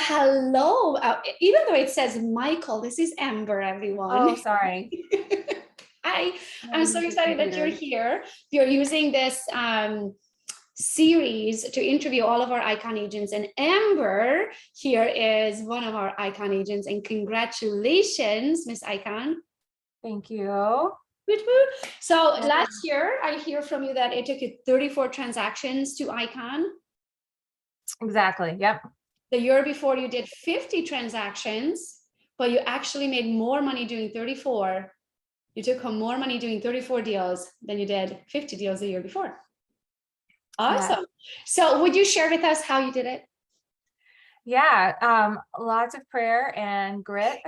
hello. Even though it says Michael, this is Amber, everyone. Oh, sorry. Hi, I'm so excited that you're here. You're using this series to interview all of our icon agents, and Amber here is one of our icon agents, and congratulations, Miss Icon. Thank you. So last year, I hear from you that it took you 34 transactions to Icon. Exactly. Yep. The year before, you did 50 transactions, but you actually made more money doing 34. You took home more money doing 34 deals than you did 50 deals the year before. Awesome. Yeah. So would you share with us how you did it? Yeah. Lots of prayer and grit.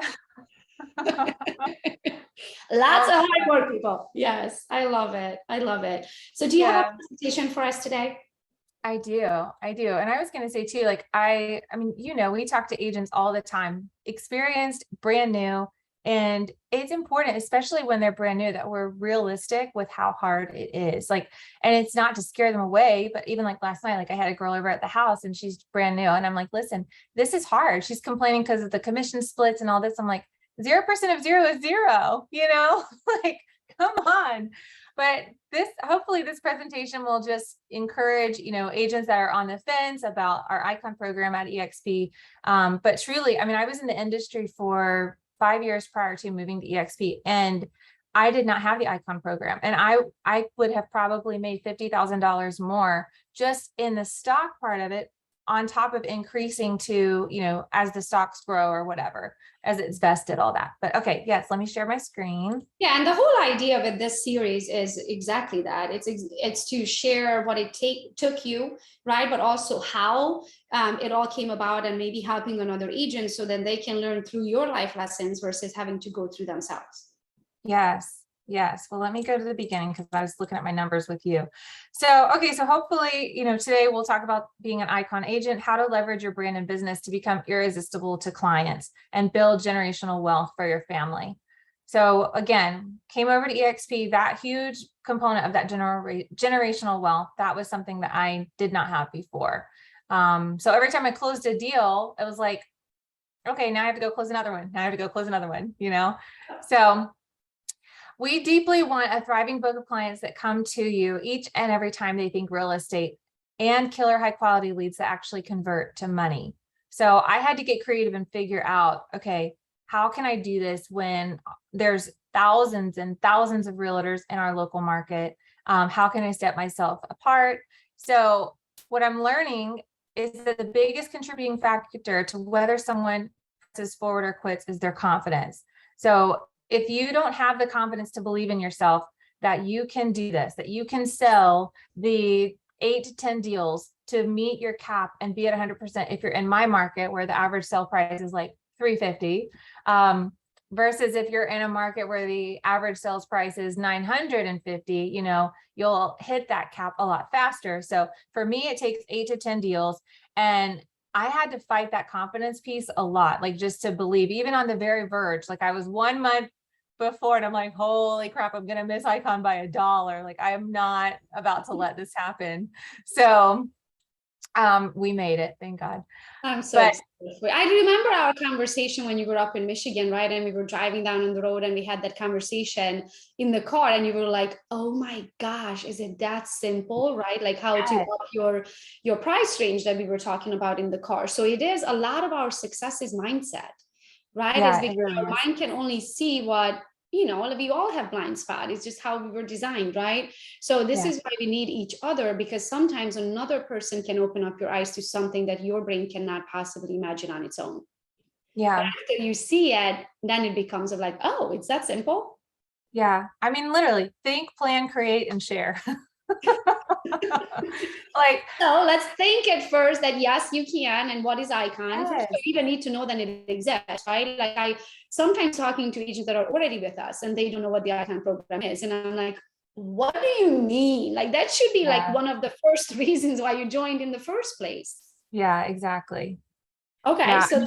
Lots of hard work, people. Yes, I love it. I love it. So do you have a presentation for us today? I do. And I was going to say too, like, I mean, we talk to agents all the time, experienced, brand new, and it's important, especially when they're brand new, that we're realistic with how hard it is. Like, and it's not to scare them away, but even like last night, like I had a girl over at the house and she's brand new. And I'm like, listen, this is hard. She's complaining because of the commission splits and all this. I'm like, 0% of 0 is 0, like, come on. But hopefully this presentation will just encourage, agents that are on the fence about our Icon program at eXp. But truly, I mean, I was in the industry for 5 years prior to moving to eXp, and I did not have the Icon program. And I would have probably made $50,000 more just in the stock part of it, on top of increasing to, as the stocks grow or whatever, as it's vested, all that. But okay, yes, let me share my screen. Yeah, and the whole idea with this series is exactly that. It's to share what it took you, right? But also how it all came about, and maybe helping another agent so that they can learn through your life lessons versus having to go through themselves. Yes. Well, let me go to the beginning because I was looking at my numbers with you. So, okay. So hopefully, today we'll talk about being an Icon agent, how to leverage your brand and business to become irresistible to clients and build generational wealth for your family. So again, came over to eXp, that huge component of that generational wealth, that was something that I did not have before. So every time I closed a deal, it was like, okay, now I have to go close another one. Now I have to go close another one, So we deeply want a thriving book of clients that come to you each and every time they think real estate, and killer high quality leads that actually convert to money. So I had to get creative and figure out, okay, how can I do this when there's thousands and thousands of realtors in our local market? How can I set myself apart? So what I'm learning is that the biggest contributing factor to whether someone presses forward or quits is their confidence. So if you don't have the confidence to believe in yourself, that you can do this, that you can sell the 8 to 10 deals to meet your cap and be at 100%, if you're in my market where the average sale price is like $350, versus if you're in a market where the average sales price is $950, you'll hit that cap a lot faster. So for me, it takes 8 to 10 deals, and I had to fight that confidence piece a lot, like just to believe, even on the very verge. Like I was 1 month before and I'm like, holy crap, I'm going to miss Icon by $1. Like I am not about to let this happen. So we made it, thank God. I'm so excited. I remember our conversation when you were up in Michigan, right? And we were driving down on the road and we had that conversation in the car, and you were like, oh my gosh, is it that simple, right? Like how to up your price range that we were talking about in the car. So it is, a lot of our success is mindset, right? Yeah, it's because really our mind can only see what, we all have blind spot. It's just how we were designed, right? So this is why we need each other, because sometimes another person can open up your eyes to something that your brain cannot possibly imagine on its own. Yeah. But after you see it, then it becomes of like, oh, it's that simple. Yeah. I mean, literally think, plan, create, and share. Like, so let's think at first that yes, you can. And what is Icon? First, you even need to know that it exists, right? Like I sometimes talking to agents that are already with us and they don't know what the Icon program is, and I'm like, what do you mean? Like that should be like one of the first reasons why you joined in the first place. Yeah, exactly. Okay, so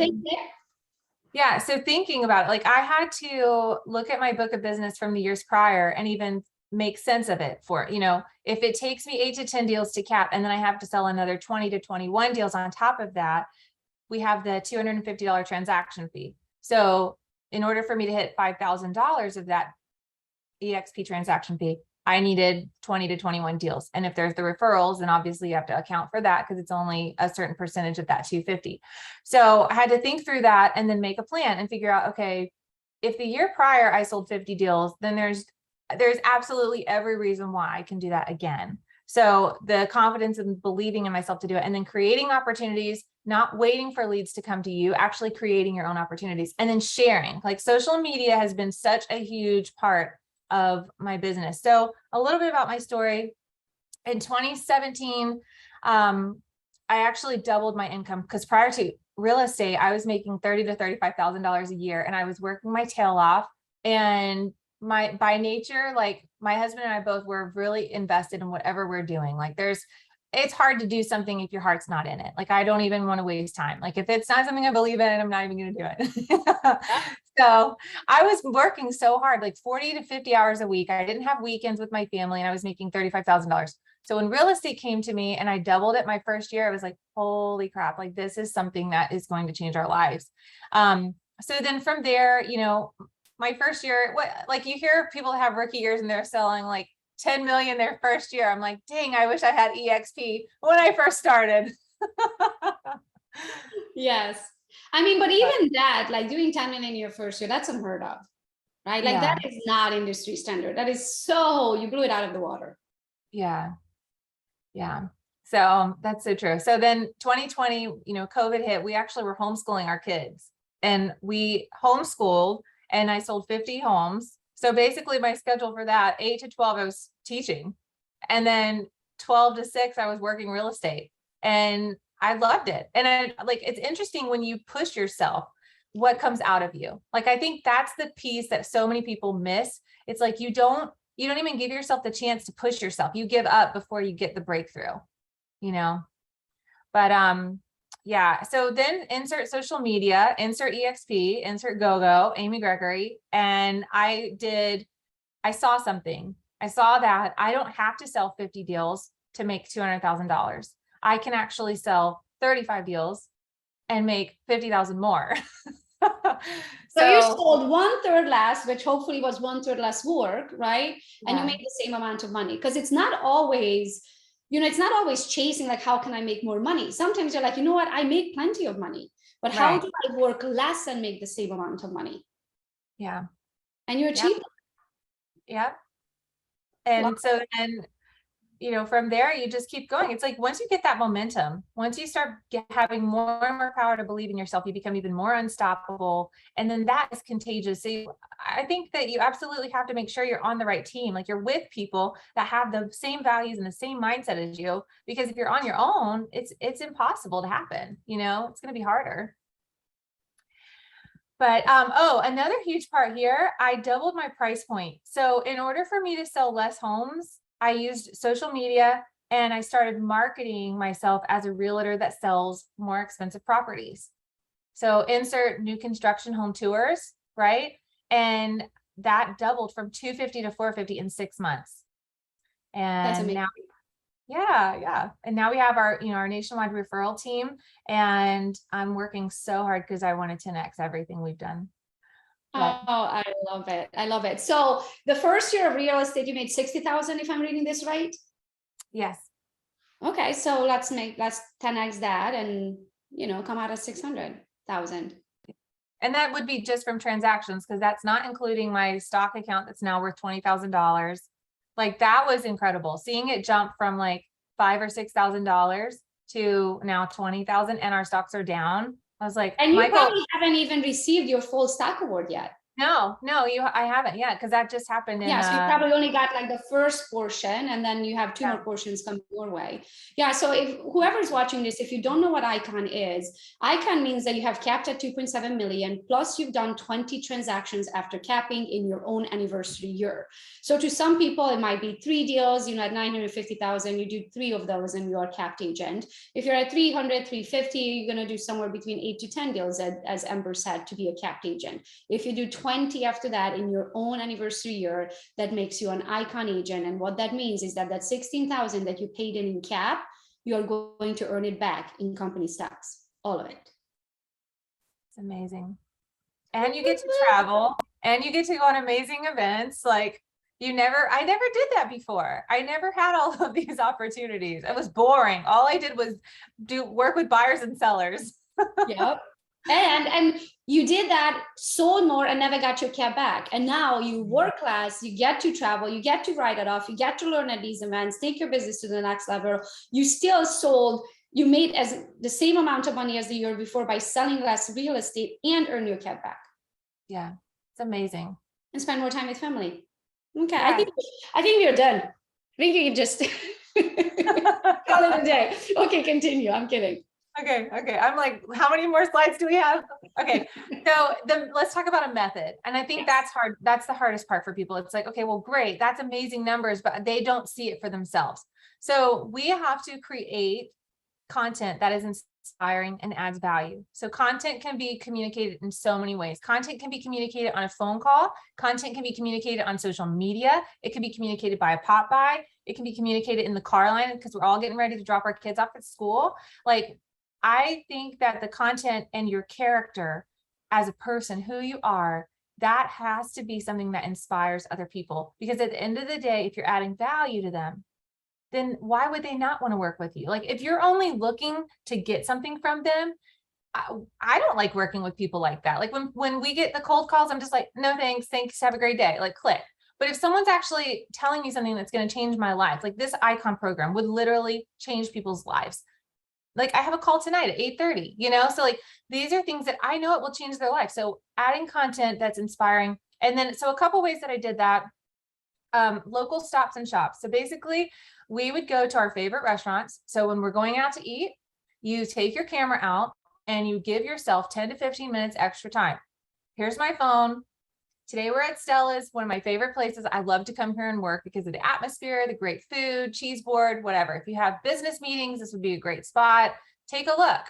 yeah, so thinking about it, like I had to look at my book of business from the years prior and even make sense of it for, if it takes me 8 to 10 deals to cap, and then I have to sell another 20 to 21 deals on top of that, we have the $250 transaction fee. So in order for me to hit $5,000 of that EXP transaction fee, I needed 20 to 21 deals. And if there's the referrals, then obviously you have to account for that because it's only a certain percentage of that 250. So I had to think through that and then make a plan and figure out, okay, if the year prior I sold 50 deals, then there's absolutely every reason why I can do that again. So the confidence and believing in myself to do it, and then creating opportunities, not waiting for leads to come to you, actually creating your own opportunities, and then sharing. Like social media has been such a huge part of my business. So a little bit about my story. In 2017, I actually doubled my income because prior to real estate, I was making $30,000 to $35,000 a year, and I was working my tail off. And by nature, like my husband and I both were really invested in whatever we're doing. Like it's hard to do something if your heart's not in it. Like I don't even want to waste time. Like if it's not something I believe in, I'm not even going to do it. So I was working so hard, like 40 to 50 hours a week. I didn't have weekends with my family, and I was making $35,000. So when real estate came to me and I doubled it my first year, I was like, holy crap, like this is something that is going to change our lives. So then from there, my first year, like you hear people have rookie years and they're selling like 10 million their first year. I'm like, dang, I wish I had EXP when I first started. Yes. I mean, but even that, like doing 10 million in your first year, that's unheard of, right? Like that is not industry standard. That is you blew it out of the water. Yeah. Yeah. So that's so true. So then 2020, COVID hit, we actually were homeschooling our kids, and we homeschooled, and I sold 50 homes. So basically my schedule for that 8 to 12, I was teaching, and then 12 to 6, I was working real estate, and I loved it. And it's interesting when you push yourself, what comes out of you. Like, I think that's the piece that so many people miss. It's like, you don't even give yourself the chance to push yourself. You give up before you get the breakthrough, but yeah. So then insert social media, insert EXP, insert GoGo, Amy Gregory. And I saw something. I saw that I don't have to sell 50 deals to make $200,000. I can actually sell 35 deals and make 50,000 more. So you sold 1/3 less, which hopefully was 1/3 less work, right? And you make the same amount of money, because it's not always, it's not always chasing like, how can I make more money? Sometimes you're like, you know what, I make plenty of money, but how do I work less and make the same amount of money? Yeah. And you achieve that. Yeah. And so then, from there, you just keep going. It's like, once you get that momentum, once you start having more and more power to believe in yourself, you become even more unstoppable. And then that is contagious. So I think that you absolutely have to make sure you're on the right team. Like, you're with people that have the same values and the same mindset as you, because if you're on your own, it's impossible to happen. It's going to be harder. But, another huge part here, I doubled my price point. So in order for me to sell less homes, I used social media, and I started marketing myself as a realtor that sells more expensive properties. So insert new construction home tours, right? And that doubled from 250 to 450 in 6 months. And that's amazing. Now, yeah. And now we have our nationwide referral team, and I'm working so hard because I want to 10x everything we've done. But, I love it. I love it. So the first year of real estate, you made 60,000, if I'm reading this right? Yes. Okay. So let's 10x that and, come out of 600,000. And that would be just from transactions, because that's not including my stock account that's now worth $20,000. Like, that was incredible. Seeing it jump from like $5,000 or $6,000 to now 20,000, and our stocks are down. I was like, and you probably haven't even received your full stock award yet. No, I haven't yet, because that just happened. So you probably only got like the first portion, and then you have 2 more portions coming your way. Yeah. So if whoever's watching this, if you don't know what Icon is, Icon means that you have capped at 2.7 million, plus you've done 20 transactions after capping in your own anniversary year. So to some people, it might be 3 deals, at 950,000, you do 3 of those and you're a capped agent. If you're at 300, 350, you're going to do somewhere between 8 to 10 deals, as Ember said, to be a capped agent. If you do 20 after that in your own anniversary year, that makes you an Icon agent. And what that means is that 16,000 that you paid in cap, you're going to earn it back in company stocks, all of it. It's amazing. And you get to travel and you get to go on amazing events. Like I never did that before. I never had all of these opportunities. It was boring. All I did was work with buyers and sellers. Yep. And you did that, sold more, and never got your cab back. And now you work less, you get to travel, you get to write it off, you get to learn at these events, take your business to the next level. You still sold, you made as the same amount of money as the year before by selling less real estate and earn your cab back. Yeah, it's amazing. And spend more time with family. Okay, Yeah. I think we're done. I think you can just call it a day. Okay, continue. I'm kidding. Okay. I'm like, how many more slides do we have? Okay. So let's talk about a method. And I think that's hard. That's the hardest part for people. It's like, okay, well, great. That's amazing numbers, but they don't see it for themselves. So we have to create content that is inspiring and adds value. So content can be communicated in so many ways. Content can be communicated on a phone call. Content can be communicated on social media. It can be communicated by a pop by. It can be communicated in the car line because we're all getting ready to drop our kids off at school. Like, I think that the content and your character as a person, who you are, that has to be something that inspires other people. Because at the end of the day, if you're adding value to them, then why would they not want to work with you? Like if you're only looking to get something from them, I don't like working with people like that. Like when we get the cold calls, I'm just like, no, thanks. Have a great day. Like click. But if someone's actually telling me something that's going to change my life, like this icon program would literally change people's lives. Like I have a call tonight at 8:30, so like these are things that I know it will change their life. So adding content that's inspiring. And then, so a couple ways that I did that, local stops and shops. So basically we would go to our favorite restaurants. So when we're going out to eat, you take your camera out and you give yourself 10 to 15 minutes extra time. Here's my phone. Today we're at Stella's, one of my favorite places. I love to come here and work because of the atmosphere, the great food, cheese board, whatever. If you have business meetings, this would be a great spot. Take a look.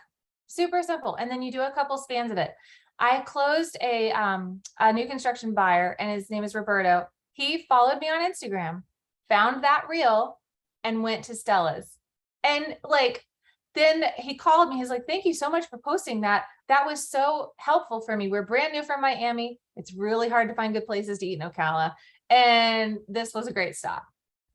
Super simple. And then you do a couple spans of it. I closed a new construction buyer and his name is Roberto. He followed me on Instagram, found that reel and went to Stella's. And like, then he called me. He's like, thank you so much for posting that. That was so helpful for me. We're brand new from Miami. It's really hard to find good places to eat in Ocala. And this was a great stop.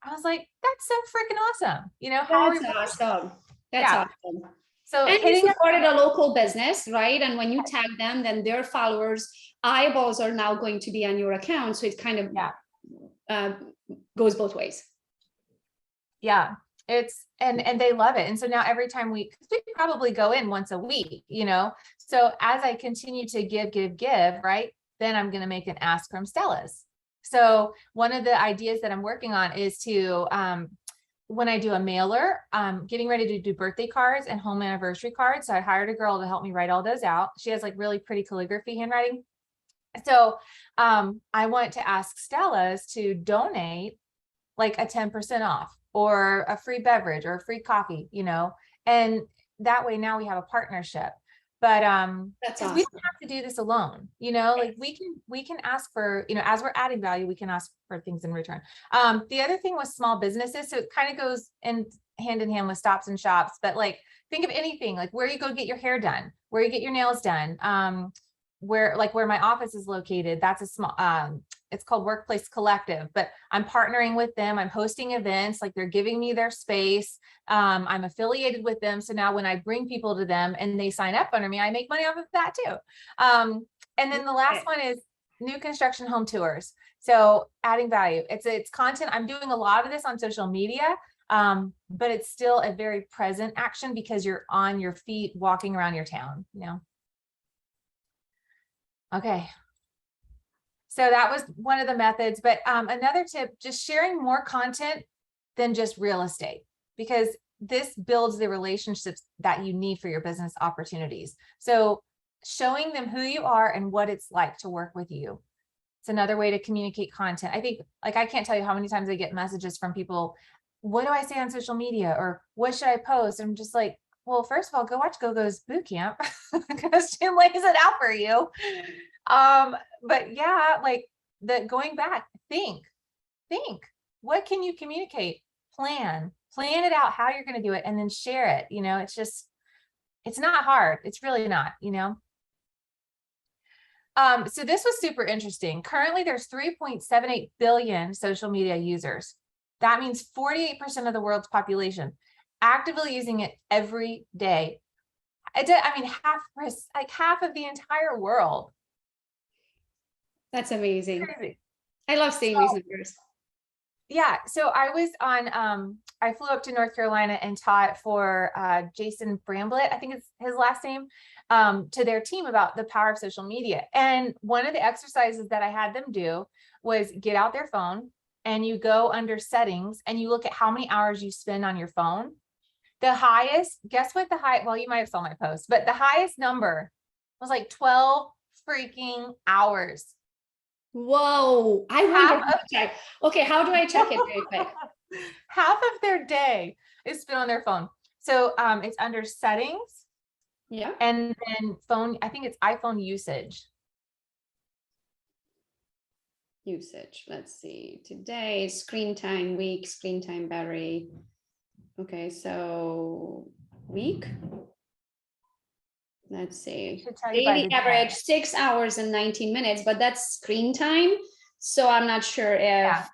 I was like, that's so freaking awesome. How are we? Awesome. That's awesome. So and you supported a local business, right? And when you tag them, then their followers' eyeballs are now going to be on your account. So it kind of goes both ways. Yeah. It's and they love it. And so now every time we probably go in once a week, so as I continue to give, right, then I'm going to make an ask from Stella's. So one of the ideas that I'm working on is to when I do a mailer, getting ready to do birthday cards and home anniversary cards. So I hired a girl to help me write all those out. She has like really pretty calligraphy handwriting. So I want to ask Stella's to donate like a 10% off or a free beverage or a free coffee, and that way now we have a partnership. But that's awesome. We don't have to do this alone, like we can ask for, as we're adding value, we can ask for things in return. The other thing was small businesses. So it kind of goes in hand with stops and shops, but like, think of anything, like where you go get your hair done, where you get your nails done, where my office is located. That's a small, it's called Workplace Collective, but I'm partnering with them. I'm hosting events, like they're giving me their space. I'm affiliated with them. So now when I bring people to them and they sign up under me, I make money off of that too. And then the last one is new construction home tours. So adding value, it's content. I'm doing a lot of this on social media, but it's still a very present action because you're on your feet walking around your town, Okay. So that was one of the methods, but another tip, just sharing more content than just real estate, because this builds the relationships that you need for your business opportunities. So showing them who you are and what it's like to work with you. It's another way to communicate content. I think, like, I can't tell you how many times I get messages from people, what do I say on social media? Or what should I post? I'm just like, well, first of all, go watch GoGo's boot camp because she lays it out for you. But yeah, like going back, think, what can you communicate? Plan it out how you're going to do it and then share it. It's not hard. It's really not, So this was super interesting. Currently, there's 3.78 billion social media users. That means 48% of the world's population actively using it every day. I mean, half of the entire world. That's amazing. Crazy. I love seeing these numbers. Yeah, so I was on, I flew up to North Carolina and taught for Jason Bramblett, I think it's his last name, to their team about the power of social media. And one of the exercises that I had them do was get out their phone and you go under settings and you look at how many hours you spend on your phone. The highest, guess what the high, well, you might have saw my post, but the highest number was like 12 freaking hours. Whoa, I wonder how to check. Okay, how do I check it very quick? Half of their day is spent on their phone. So it's under settings. Yeah. And then phone, I think it's iPhone usage. Usage. Let's see. Today, screen time week, screen time battery. Okay, so week. Let's see. Daily average 6 hours and 19 minutes, but that's screen time. So I'm not sure if. Yeah.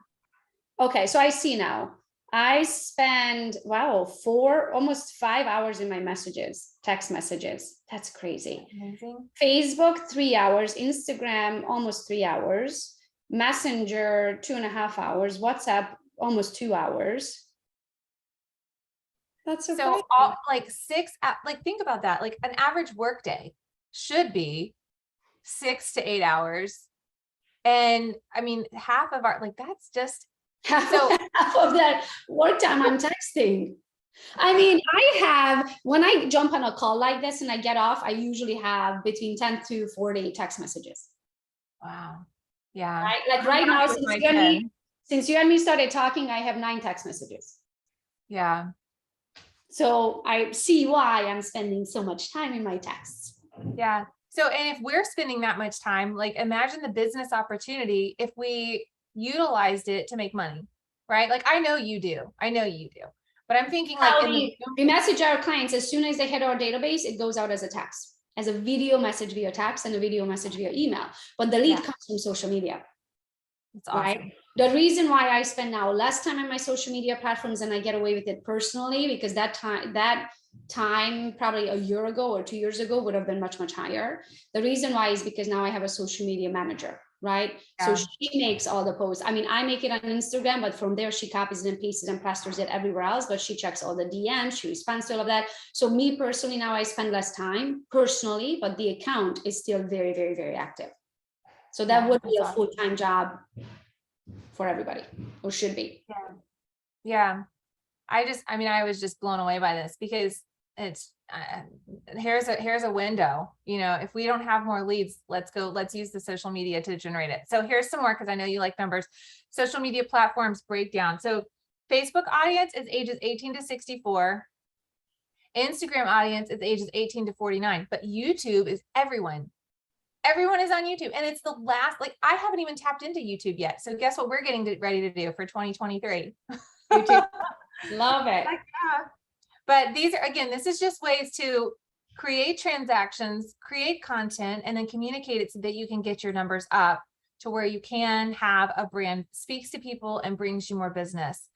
Okay, so I see now. I spend, wow, almost 5 hours in my messages, text messages. That's crazy. Amazing. Facebook, 3 hours. Instagram, almost 3 hours. Messenger, 2.5 hours. WhatsApp, almost 2 hours. That's so all, like think about that. Like an average work day should be 6 to 8 hours. And I mean, half of our, like, that's just half of that work time I'm texting. I mean, when I jump on a call like this and I get off, I usually have between 10 to 40 text messages. Wow. Yeah. Right? Like right now, since you and me started talking, I have 9 text messages. Yeah. So I see why I'm spending so much time in my texts. Yeah. So, and if we're spending that much time, like imagine the business opportunity if we utilized it to make money, right? Like I know you do, but I'm thinking like we message our clients as soon as they hit our database, it goes out as a text, as a video message via text and a video message via email. But the lead comes from social media. That's awesome. Right? The reason why I spend now less time on my social media platforms and I get away with it personally, because that time probably a year ago or 2 years ago would have been much, much higher. The reason why is because now I have a social media manager, right? Yeah. So she makes all the posts. I mean, I make it on Instagram, but from there she copies it and pastes it and plasters it everywhere else, but she checks all the DMs, she responds to all of that. So me personally, now I spend less time personally, but the account is still very, very, very active. So that would be a full-time job for everybody, or should be. Yeah. I was just blown away by this because it's, here's a window, you know, if we don't have more leads, let's use the social media to generate it. So here's some more, because I know you like numbers. Social media platforms breakdown. So Facebook audience is ages 18 to 64. Instagram audience is ages 18 to 49, but YouTube is everyone. Everyone is on YouTube, and it's the last, like I haven't even tapped into YouTube yet. So guess what we're getting ready to do for 2023? YouTube. Love it. But these are, again, this is just ways to create transactions, create content, and then communicate it so that you can get your numbers up to where you can have a brand speaks to people and brings you more business.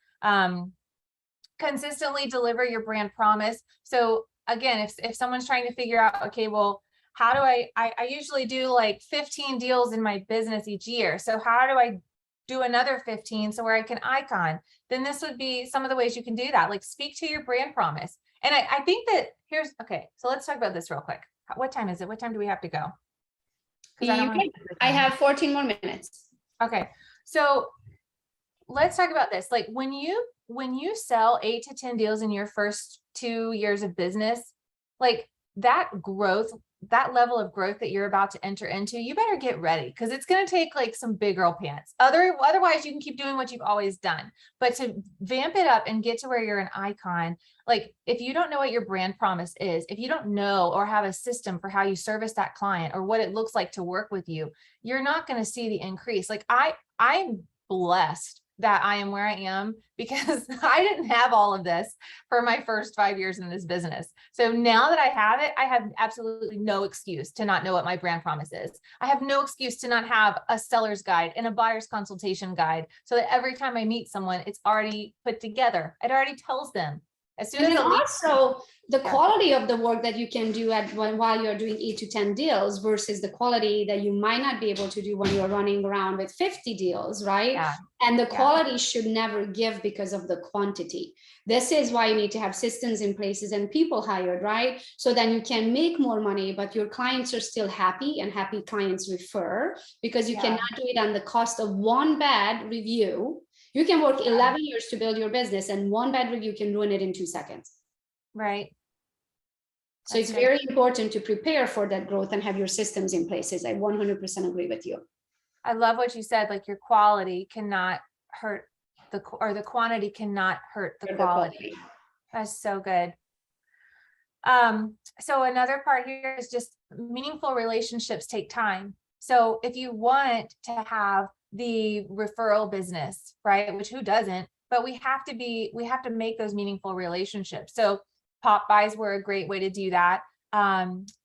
Consistently deliver your brand promise. So again, if someone's trying to figure out, okay, well, how do I usually do like 15 deals in my business each year. So how do I do another 15 so where I can icon? Then this would be some of the ways you can do that. Like speak to your brand promise. And I think that okay, so let's talk about this real quick. What time is it? What time do we have to go? I have 14 more minutes. Okay. So let's talk about this. Like when you sell 8 to 10 deals in your first 2 years of business, like that growth, that level of growth that you're about to enter into, you better get ready, because it's going to take like some big girl pants. Otherwise you can keep doing what you've always done, but to vamp it up and get to where you're an icon, like if you don't know what your brand promise is, if you don't know or have a system for how you service that client or what it looks like to work with you, you're not going to see the increase. Like I'm blessed that I am where I am because I didn't have all of this for my first 5 years in this business. So now that I have it, I have absolutely no excuse to not know what my brand promise is. I have no excuse to not have a seller's guide and a buyer's consultation guide so that every time I meet someone, it's already put together. It already tells them. As soon And as then the lead, also the Yeah. quality of the work that you can do while you're doing 8 to 10 deals versus the quality that you might not be able to do when you're running around with 50 deals, right? Yeah. And the Yeah. quality should never give because of the quantity. This is why you need to have systems in places and people hired, right? So then you can make more money, but your clients are still happy, and happy clients refer, because you Yeah. cannot do it on the cost of one bad review. You can work 11 years to build your business, and one bad review can ruin it in 2 seconds. Right. So it's very important to prepare for that growth and have your systems in places. I 100% agree with you. I love what you said, like your quality cannot hurt the quantity cannot hurt the quality. That's so good. So another part here is just meaningful relationships take time. So if you want to have the referral business, right, which who doesn't, but we have to make those meaningful relationships. So pop buys were a great way to do that.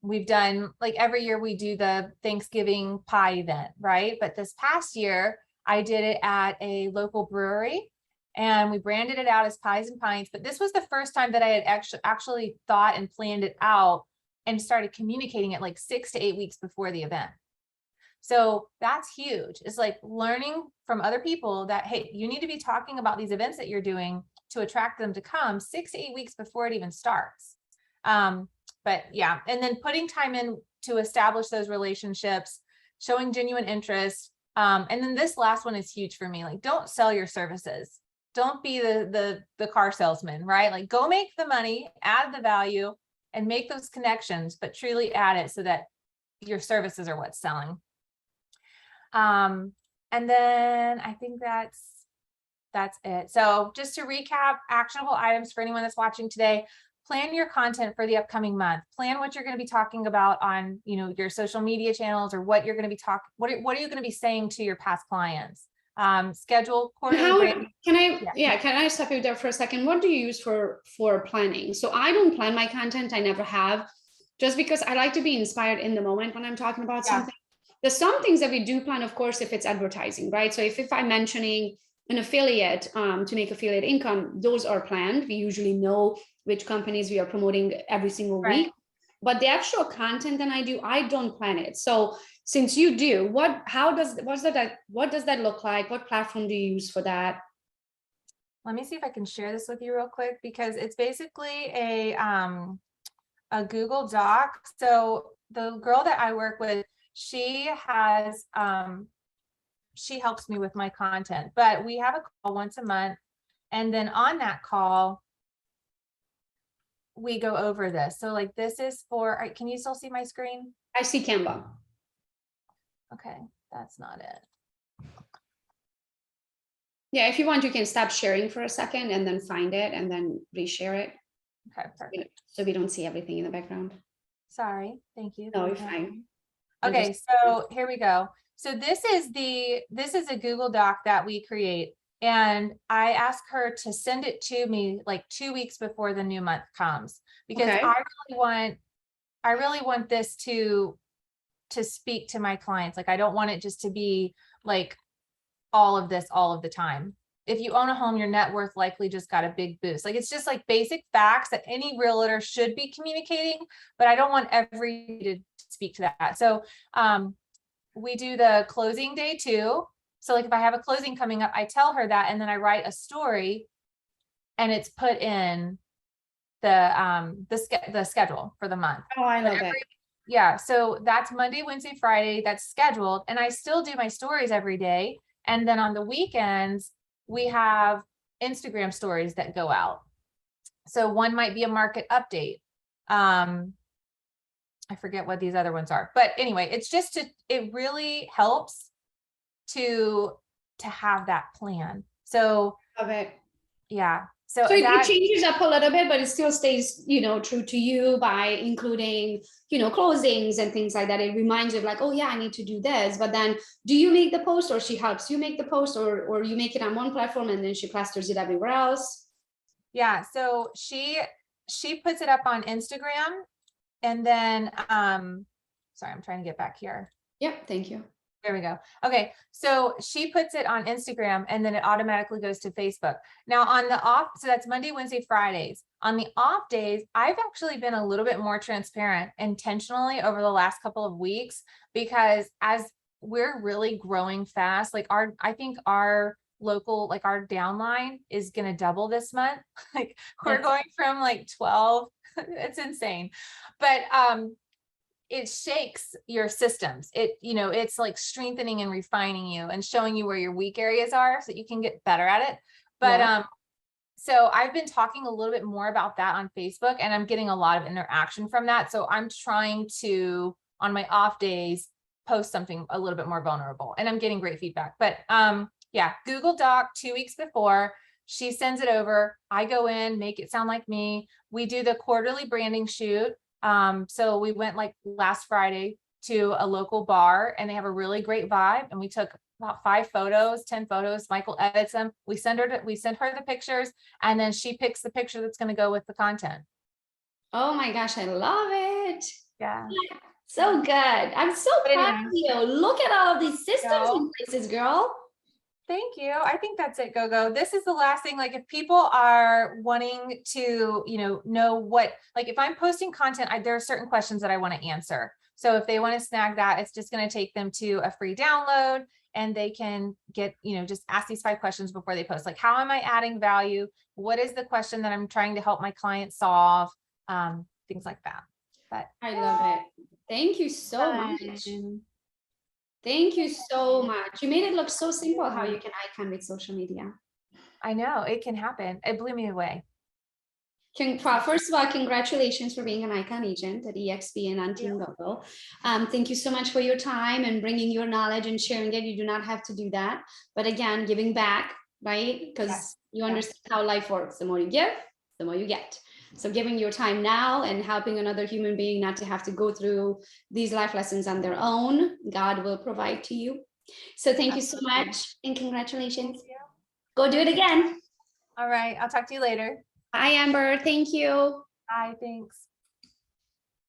We've done, like, every year we do the Thanksgiving pie event, right? But this past year I did it at a local brewery, and we branded it out as Pies and Pints. But this was the first time that I had actually thought and planned it out and started communicating it like 6 to 8 weeks before the event. So that's huge. It's like learning from other people that, hey, you need to be talking about these events that you're doing to attract them to come 6 to 8 weeks before it even starts. But yeah, and then putting time in to establish those relationships, showing genuine interest. And then this last one is huge for me. Like, don't sell your services. Don't be the car salesman, right? Like, go make the money, add the value, and make those connections, but truly add it so that your services are what's selling. And then I think that's it. So just to recap, actionable items for anyone that's watching today: plan your content for the upcoming month. Plan what you're going to be talking about on, your social media channels, or what you're going to be what are you going to be saying to your past clients? Schedule quarterly. Can I stop you there for a second? What do you use for planning? So I don't plan my content. I never have, just because I like to be inspired in the moment when I'm talking about something. There's some things that we do plan, of course, if it's advertising, right? So if I'm mentioning an affiliate to make affiliate income, those are planned. We usually know which companies we are promoting every single week. But the actual content that I don't plan it. So since you do, what does that look like? What platform do you use for that? Let me see if I can share this with you real quick, because it's basically a Google Doc. So the girl that I work with, she has she helps me with my content, but we have a call once a month, and then on that call we go over this. So like, this is for, can you still see my screen? I see Canva. Okay, that's not it. Yeah, if you want, you can stop sharing for a second and then find it and then reshare it. Okay, perfect. So we don't see everything in the background. Sorry, thank you. No, you're fine. Okay, so here we go. So this is a Google Doc that we create, and I ask her to send it to me like 2 weeks before the new month comes, because I really want this to speak to my clients. Like, I don't want it just to be like all of this all of the time. If you own a home, your net worth likely just got a big boost. Like, it's just like basic facts that any realtor should be communicating, but I don't want everybody to speak to that. So we do the closing day too. So like, if I have a closing coming up, I tell her that, and then I write a story, and it's put in the schedule for the month. Oh, I love it. Yeah, so that's Monday, Wednesday, Friday, that's scheduled, and I still do my stories every day. And then on the weekends, we have Instagram stories that go out. So one might be a market update. I forget what these other ones are, but anyway, it's just it really helps to have that plan. So Love it. Yeah. So So it that, changes up a little bit, but it still stays, true to you by including, closings and things like that. It reminds you of like, oh yeah, I need to do this. But then do you make the post, or she helps you make the post, or you make it on one platform and then she plasters it everywhere else? yeah, so she puts it up on Instagram, and then sorry, I'm trying to get back here. Yep, thank you. There we go. Okay, so she puts it on Instagram and then it automatically goes to Facebook. Now on the off, so that's Monday, Wednesday, Fridays. On the off days, I've actually been a little bit more transparent intentionally over the last couple of weeks, because as we're really growing fast, like I think our local, like our downline is going to double this month. Like we're going from like 12, it's insane. But it shakes your systems. It's like strengthening and refining you and showing you where your weak areas are so that you can get better at it. But Yeah. so I've been talking a little bit more about that on Facebook, and I'm getting a lot of interaction from that. So I'm trying to, on my off days, post something a little bit more vulnerable, and I'm getting great feedback. But yeah, Google Doc 2 weeks before. She sends it over. I go in, make it sound like me. We do the quarterly branding shoot. So we went like last Friday to a local bar, and they have a really great vibe. And we took about 5 photos, 10 photos. Michael edits them. We send her the pictures, and then she picks the picture that's going to go with the content. Oh my gosh, I love it. Yeah. So good. I'm so But proud anyway. of you. Look at all of these systems No. in places, girl. Thank you. I think that's it, Gogo. This is the last thing. Like if people are wanting to, know what, like if I'm posting content, there are certain questions that I want to answer. So if they want to snag that, it's just going to take them to a free download, and they can get, just ask these 5 questions before they post. Like, how am I adding value? What is the question that I'm trying to help my client solve? Things like that. But I love it. Thank you so much. Thank you so much. You made it look so simple how you can icon with social media. I know it can happen. It blew me away. First of all, congratulations for being an icon agent at EXP and on Team Gogo. Thank you so much for your time and bringing your knowledge and sharing it. You do not have to do that. But again, giving back, right? Because you understand how life works. The more you give, the more you get. So giving your time now and helping another human being not to have to go through these life lessons on their own, God will provide to you. So thank you so much and congratulations. Go do it again. All right. I'll talk to you later. Bye, Amber. Thank you. Bye. Thanks.